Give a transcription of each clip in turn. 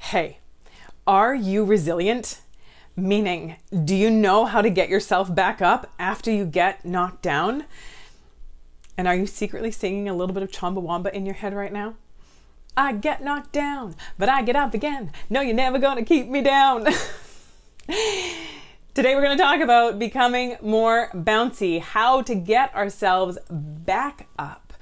Hey, are you resilient? Meaning, do you know how to get yourself back up after you get knocked down? And are you secretly singing a little bit of Chumbawamba in your head right now? I get knocked down, but I get up again. No, you're never gonna keep me down. Today we're gonna talk about becoming more bouncy, how to get ourselves back up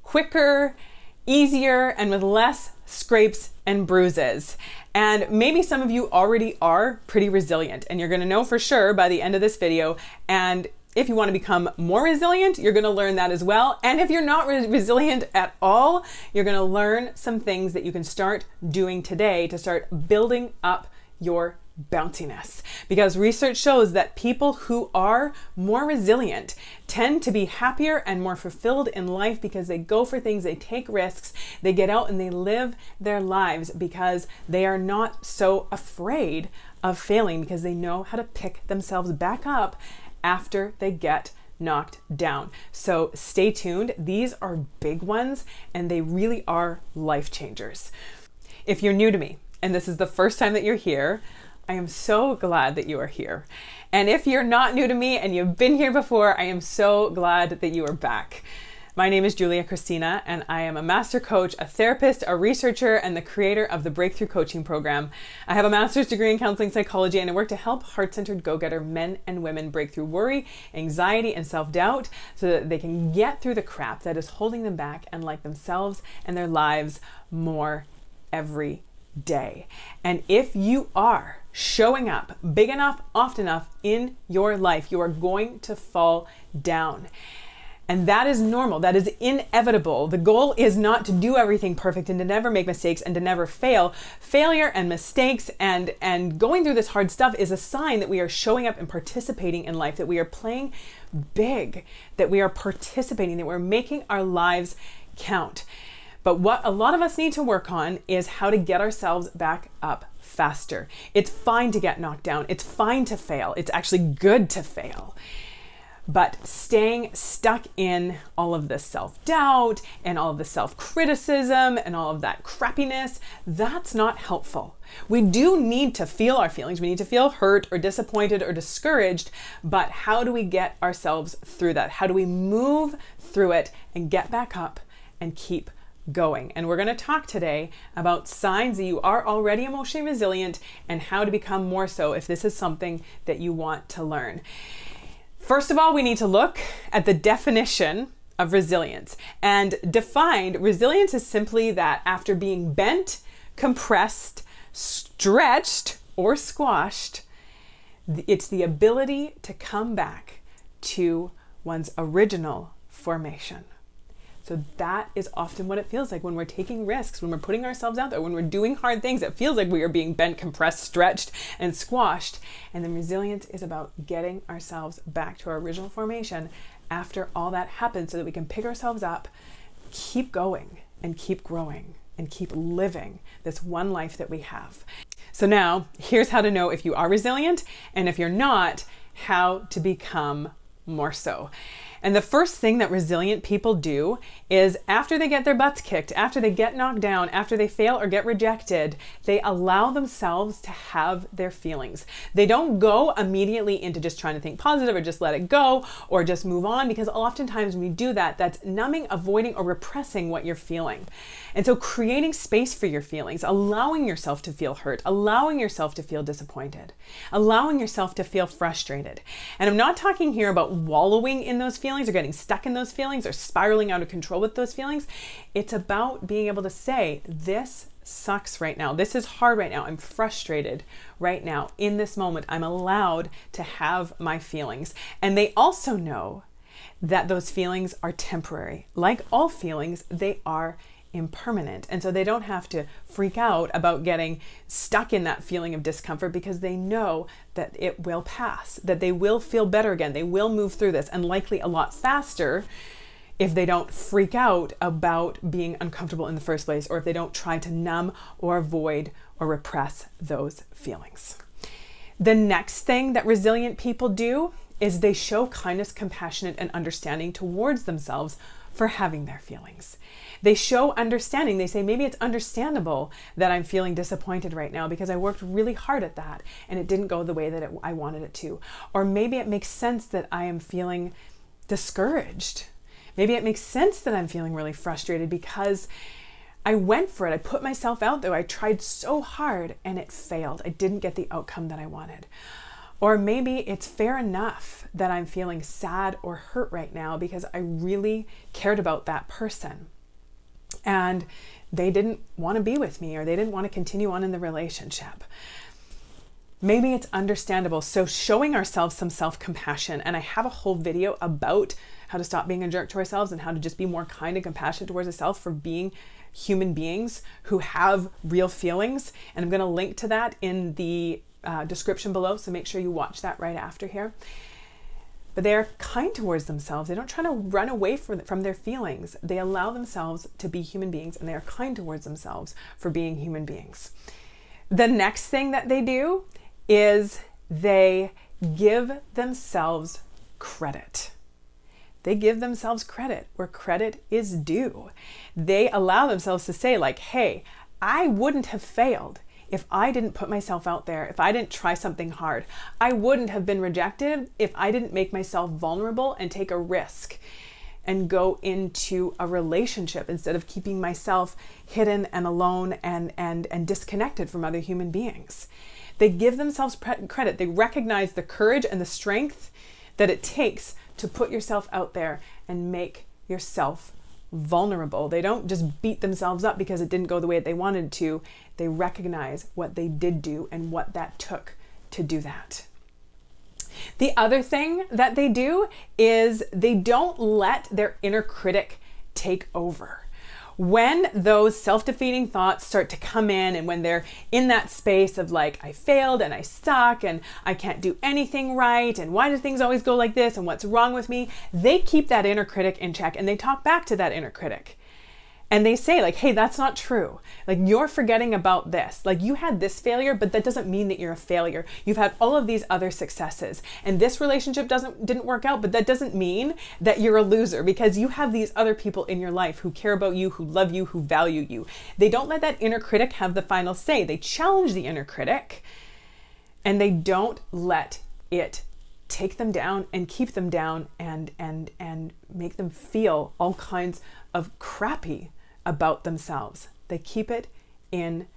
quicker, easier, and with less scrapes and bruises. And maybe some of you already are pretty resilient, and you're gonna know for sure by the end of this video. And if you want to become more resilient, you're going to learn that as well. And if you're not resilient at all, you're going to learn some things that you can start doing today to start building up your bounciness. Because research shows that people who are more resilient tend to be happier and more fulfilled in life because they go for things, they take risks, they get out and they live their lives because they are not so afraid of failing, because they know how to pick themselves back up after they get knocked down. So stay tuned. These are big ones and they really are life changers. If you're new to me and this is the first time that you're here, I am so glad that you are here. And if you're not new to me and you've been here before, I am so glad that you are back. My name is Kristina, and I am a master coach, a therapist, a researcher, and the creator of the Breakthrough Coaching Program. I have a master's degree in counseling psychology, and I work to help heart-centered go-getter men and women break through worry, anxiety, and self-doubt so that they can get through the crap that is holding them back and like themselves and their lives more every day. And if you are showing up big enough, often enough in your life, you are going to fall down. And that is normal. That is inevitable. The goal is not to do everything perfect and to never make mistakes and to never fail. Failure and mistakes and going through this hard stuff is a sign that we are showing up and participating in life, that we are playing big, that we are participating, that we're making our lives count. But what a lot of us need to work on is how to get ourselves back up faster. It's fine to get knocked down. It's fine to fail. It's actually good to fail. But staying stuck in all of this self-doubt and all of the self-criticism and all of that crappiness, that's not helpful. We do need to feel our feelings. We need to feel hurt or disappointed or discouraged, but how do we get ourselves through that? How do we move through it and get back up and keep going? And we're going to talk today about signs that you are already emotionally resilient and how to become more so if this is something that you want to learn. First of all, we need to look at the definition of resilience. And defined, resilience is simply that after being bent, compressed, stretched, or squashed, it's the ability to come back to one's original formation. So that is often what it feels like when we're taking risks, when we're putting ourselves out there, when we're doing hard things. It feels like we are being bent, compressed, stretched, and squashed. And then resilience is about getting ourselves back to our original formation after all that happens so that we can pick ourselves up, keep going, and keep growing, and keep living this one life that we have. So now, here's how to know if you are resilient, and if you're not, how to become more so. And the first thing that resilient people do is after they get their butts kicked, after they get knocked down, after they fail or get rejected, they allow themselves to have their feelings. They don't go immediately into just trying to think positive or just let it go or just move on, because oftentimes when you do that, that's numbing, avoiding, or repressing what you're feeling. And so creating space for your feelings, allowing yourself to feel hurt, allowing yourself to feel disappointed, allowing yourself to feel frustrated. And I'm not talking here about wallowing in those feelings or getting stuck in those feelings or spiraling out of control with those feelings. It's about being able to say, this sucks right now. This is hard right now. I'm frustrated right now. In this moment, I'm allowed to have my feelings. And they also know that those feelings are temporary. Like all feelings, they are impermanent. And so they don't have to freak out about getting stuck in that feeling of discomfort, because they know that it will pass, that they will feel better again. They will move through this, and likely a lot faster if they don't freak out about being uncomfortable in the first place, or if they don't try to numb or avoid or repress those feelings. The next thing that resilient people do is they show kindness, compassion, and understanding towards themselves for having their feelings. They show understanding. They say, maybe it's understandable that I'm feeling disappointed right now because I worked really hard at that and it didn't go the way that I wanted it to. Or maybe it makes sense that I am feeling discouraged. Maybe it makes sense that I'm feeling really frustrated because I went for it. I put myself out there. I tried so hard and it failed. I didn't get the outcome that I wanted. Or maybe it's fair enough that I'm feeling sad or hurt right now because I really cared about that person and they didn't want to be with me or they didn't want to continue on in the relationship. Maybe it's understandable. So showing ourselves some self-compassion, and I have a whole video about how to stop being a jerk to ourselves and how to just be more kind and compassionate towards ourselves for being human beings who have real feelings. And I'm going to link to that in the description below, so make sure you watch that right after here. But they're kind towards themselves. They don't try to run away from their feelings. They allow themselves to be human beings, and they are kind towards themselves for being human beings. The next thing that they do is they give themselves credit. They give themselves credit where credit is due. They allow themselves to say like, hey, I wouldn't have failed if I didn't put myself out there, if I didn't try something hard. I wouldn't have been rejected if I didn't make myself vulnerable and take a risk and go into a relationship instead of keeping myself hidden and alone and disconnected from other human beings. They give themselves credit. They recognize the courage and the strength that it takes to put yourself out there and make yourself vulnerable. They don't just beat themselves up because it didn't go the way they wanted to. They recognize what they did do and what that took to do that. The other thing that they do is they don't let their inner critic take over. When those self-defeating thoughts start to come in and when they're in that space of like, I failed and I suck and I can't do anything right and why do things always go like this and what's wrong with me, they keep that inner critic in check and they talk back to that inner critic. And they say like, hey, that's not true. Like, you're forgetting about this. Like, you had this failure, but that doesn't mean that you're a failure. You've had all of these other successes. And this relationship didn't work out, but that doesn't mean that you're a loser because you have these other people in your life who care about you, who love you, who value you. They don't let that inner critic have the final say. They challenge the inner critic and they don't let it take them down and keep them down and make them feel all kinds of crappy about themselves. They keep it in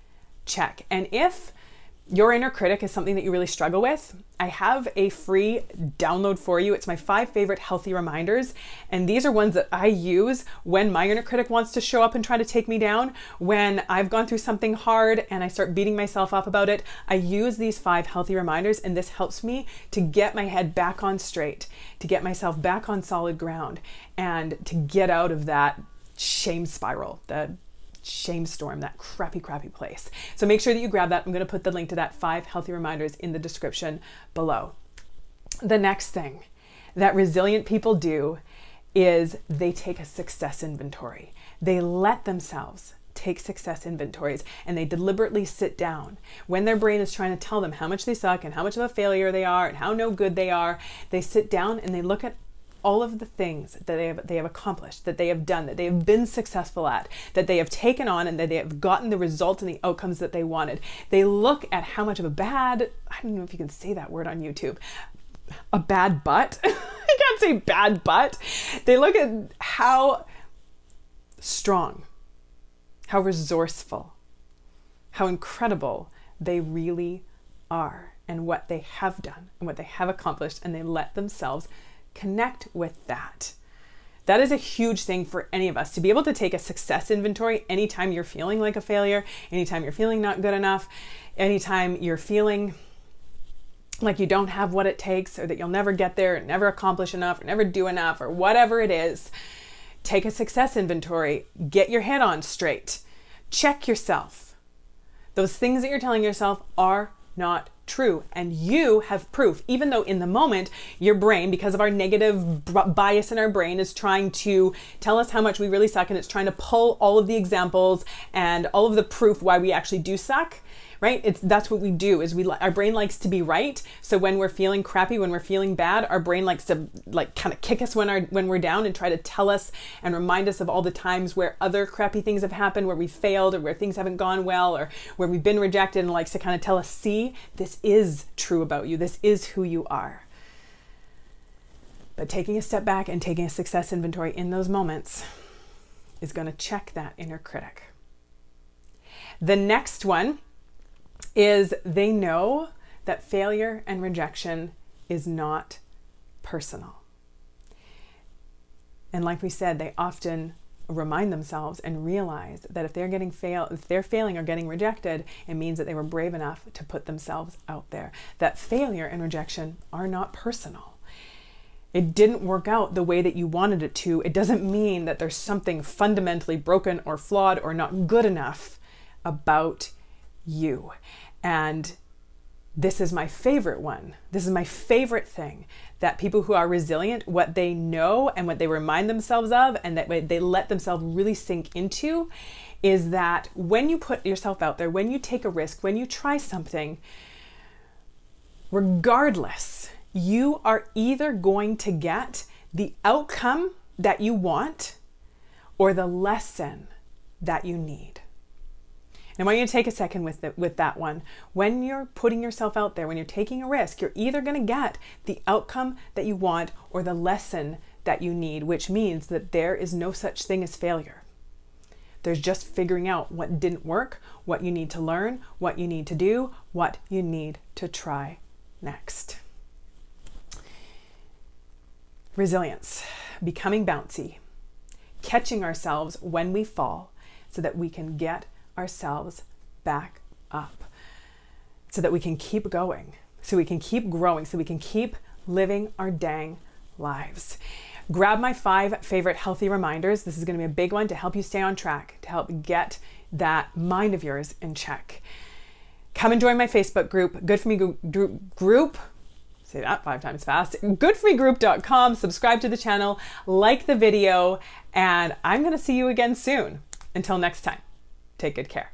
check. And if your inner critic is something that you really struggle with, I have a free download for you. It's my 5 favorite healthy reminders. And these are ones that I use when my inner critic wants to show up and try to take me down. When I've gone through something hard and I start beating myself up about it, I use these 5 healthy reminders, and this helps me to get my head back on straight, to get myself back on solid ground, and to get out of that shame spiral, the shame storm, that crappy place. So make sure that you grab that. I'm going to put the link to that 5 healthy reminders in the description below. The next thing that resilient people do is they take a success inventory. They let themselves take success inventories and they deliberately sit down when their brain is trying to tell them how much they suck and how much of a failure they are and how no good they are. They sit down and they look at all of the things that they have accomplished, that they have done, that they have been successful at, that they have taken on, and that they have gotten the results and the outcomes that they wanted. They look at how much of a bad, I don't know if you can say that word on YouTube, a bad butt. I can't say bad butt. They look at how strong, how resourceful, how incredible they really are and what they have done and what they have accomplished, and they let themselves connect with that. That is a huge thing for any of us, to be able to take a success inventory anytime you're feeling like a failure, anytime you're feeling not good enough, anytime you're feeling like you don't have what it takes, or that you'll never get there, or never accomplish enough, or never do enough, or whatever it is. Take a success inventory, get your head on straight, check yourself. Those things that you're telling yourself are not true, and you have proof, even though in the moment your brain, because of our negative bias in our brain, is trying to tell us how much we really suck, and it's trying to pull all of the examples and all of the proof why we actually do suck. right? That's what we do, is our brain likes to be right. So when we're feeling crappy, when we're feeling bad, our brain likes to like kind of kick us when we're down and try to tell us and remind us of all the times where other crappy things have happened, where we failed, or where things haven't gone well, or where we've been rejected, and likes to kind of tell us, see, this is true about you. This is who you are. But taking a step back and taking a success inventory in those moments is going to check that inner critic. The next one is they know that failure and rejection is not personal. And like we said, they often remind themselves and realize that if they're failing or getting rejected, it means that they were brave enough to put themselves out there. That failure and rejection are not personal. It didn't work out the way that you wanted it to. It doesn't mean that there's something fundamentally broken or flawed or not good enough about you. And this is my favorite one. This is my favorite thing, that people who are resilient, what they know and what they remind themselves of, and that they let themselves really sink into, is that when you put yourself out there, when you take a risk, when you try something, regardless, you are either going to get the outcome that you want or the lesson that you need. And I want you to take a second with that one. When you're putting yourself out there, when you're taking a risk, you're either going to get the outcome that you want or the lesson that you need, which means that there is no such thing as failure. There's just figuring out what didn't work, what you need to learn, what you need to do, what you need to try next. Resilience, becoming bouncy, catching ourselves when we fall so that we can get ourselves back up, so that we can keep going, so we can keep growing, so we can keep living our dang lives. Grab my 5 favorite healthy reminders. This is going to be a big one to help you stay on track, to help get that mind of yours in check. Come and join my Facebook group, Good For Me group. Say that 5 times fast. GoodForMeGroup.com. Subscribe to the channel, like the video, and I'm going to see you again soon. Until next time, take good care.